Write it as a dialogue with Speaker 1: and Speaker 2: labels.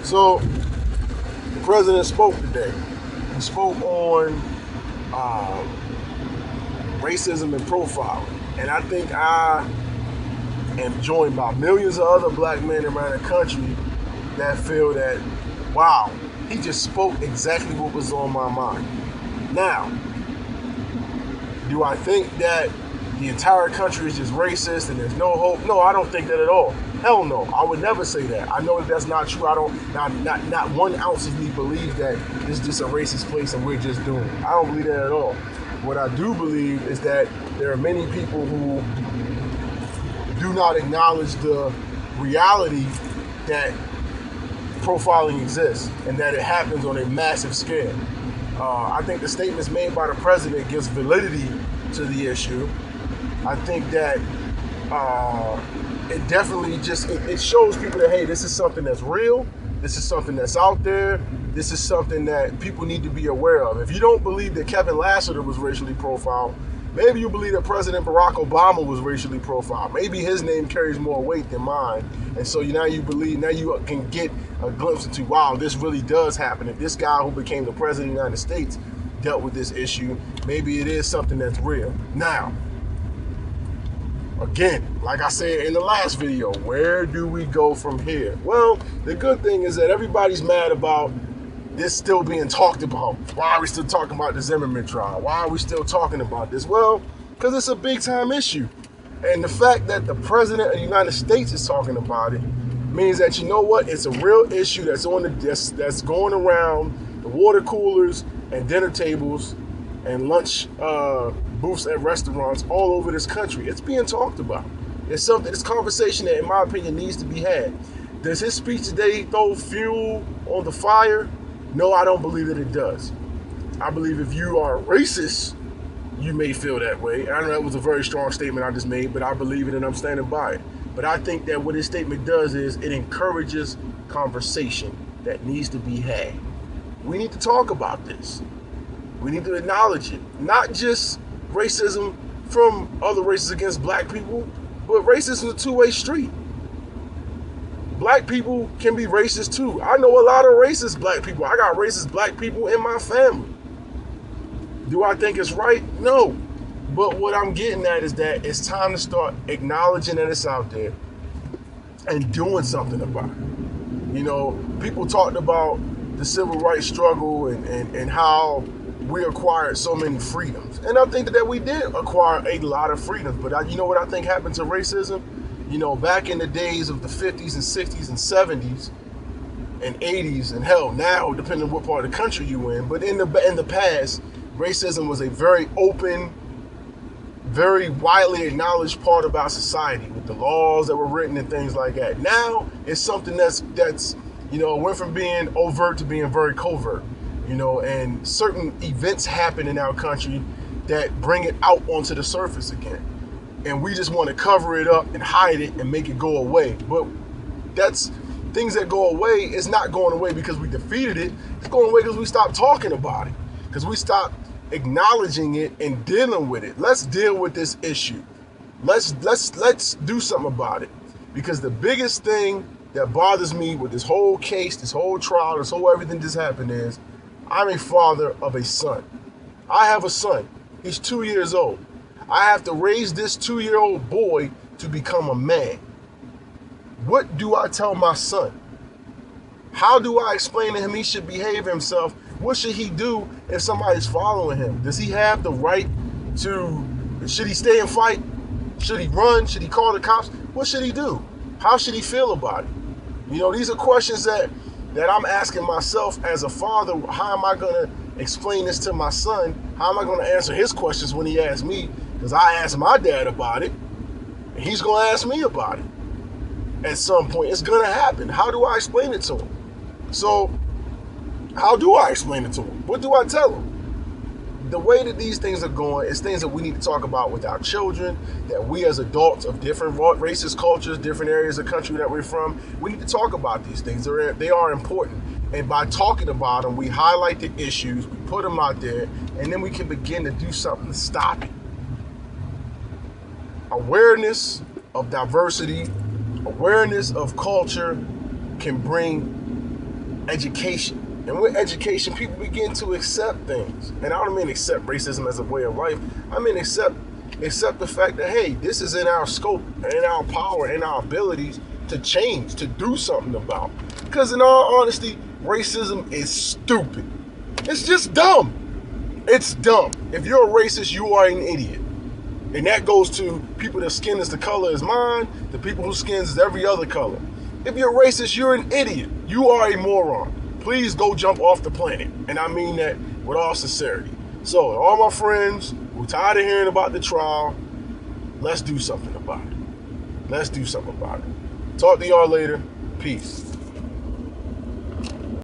Speaker 1: So the president spoke today. He spoke on um, racism and profiling, and I think I am joined by millions of other black men around the country that feel that, wow, he just spoke exactly what was on my mind. Now, do I think that the entire country is just racist and there's no hope? No, I don't think that at all. Hell no, I would never say that. I know that that's not true. I don't, not 1 ounce of me believes that this is just a racist place and we're just doomed. I don't believe that at all. What I do believe is that there are many people who do not acknowledge the reality that profiling exists and that it happens on a massive scale. I think the statements made by the president gives validity to the issue. I think that it definitely it shows people that, hey, this is something that's real. This is something that's out there. This is something that people need to be aware of. If you don't believe that Kevin Lassiter was racially profiled, maybe you believe that President Barack Obama was racially profiled. Maybe his name carries more weight than mine. And so now you can get a glimpse into, wow, this really does happen. If this guy who became the president of the United States dealt with this issue, maybe it is something that's real. Now, again, like I said in the last video, where do we go from here? Well, the good thing is that everybody's mad about this still being talked about. Why are we still talking about the Zimmerman trial? Why are we still talking about this? Well, because it's a big time issue. And the fact that the president of the United States is talking about it means that, you know what, it's a real issue that's that's going around the water coolers and dinner tables and lunch booths at restaurants all over this country. It's being talked about. It's this conversation that, in my opinion, needs to be had. Does his speech today throw fuel on the fire? No, I don't believe that it does. I believe if you are racist, you may feel that way. I know that was a very strong statement I just made, but I believe it and I'm standing by it. But I think that what his statement does is it encourages conversation that needs to be had. We need to talk about this. We need to acknowledge it. Not just racism from other races against black people, but racism is a two-way street. Black people can be racist too. I know a lot of racist black people. I got racist black people in my family. Do I think it's right? No. But what I'm getting at is that it's time to start acknowledging that it's out there and doing something about it. You know, people talked about the civil rights struggle and how we acquired so many freedoms. And I think that we did acquire a lot of freedoms. But you know what I think happened to racism? You know, back in the days of the 50s and 60s and 70s and 80s, and hell, now, depending on what part of the country you're in, but in the past, racism was a very open, very widely acknowledged part of our society with the laws that were written and things like that. Now, it's something that's you know, went from being overt to being very covert, you know, and certain events happen in our country that bring it out onto the surface again. And we just want to cover it up and hide it and make it go away. But that's things that go away is not going away because we defeated it. It's going away because we stopped talking about it, because we stopped acknowledging it and dealing with it. Let's deal with this issue. Let's do something about it. Because the biggest thing that bothers me with this whole case, this whole trial, this whole everything that's happened is I'm a father of a son. I have a son. He's 2 years old. I have to raise this 2-year-old boy to become a man. What do I tell my son? How do I explain to him he should behave himself? What should he do if somebody's following him? Does he have the right to, should he stay and fight? Should he run? Should he call the cops? What should he do? How should he feel about it? You know, these are questions that I'm asking myself as a father. How am I going to explain this to my son? How am I going to answer his questions when he asks me? Because I asked my dad about it, and he's going to ask me about it. At some point, it's going to happen. How do I explain it to him? So, how do I explain it to him? What do I tell him? The way that these things are going is things that we need to talk about with our children, that we as adults of different racist cultures, different areas of the country that we're from, we need to talk about these things. They are important. And by talking about them, we highlight the issues, we put them out there, and then we can begin to do something to stop it. Awareness of diversity, awareness of culture can bring education. And with education, people begin to accept things. And I don't mean accept racism as a way of life. I mean accept the fact that, hey, this is in our scope, in our power, in our abilities to change, to do something about. Because in all honesty, racism is stupid. It's just dumb. It's dumb. If you're a racist, you are an idiot. And that goes to people that skin is the color as mine, the people whose skin is every other color. If you're racist, you're an idiot. You are a moron. Please go jump off the planet. And I mean that with all sincerity. So, all my friends who are tired of hearing about the trial, let's do something about it. Let's do something about it. Talk to y'all later. Peace.